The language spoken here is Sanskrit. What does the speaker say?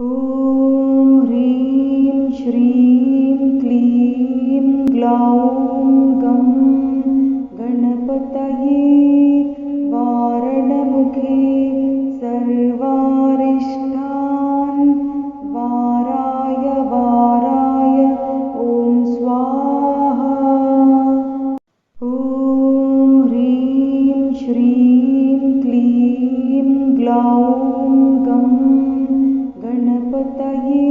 ॐ ह्रीं श्रीं क्लीं ग्लौं गं गणपतये वारणमुखे सर्वारिष्टान् वाराय ॐ स्वाहा। ॐ ह्रीं श्रीं क्लीं ग्लौं गं गणपतये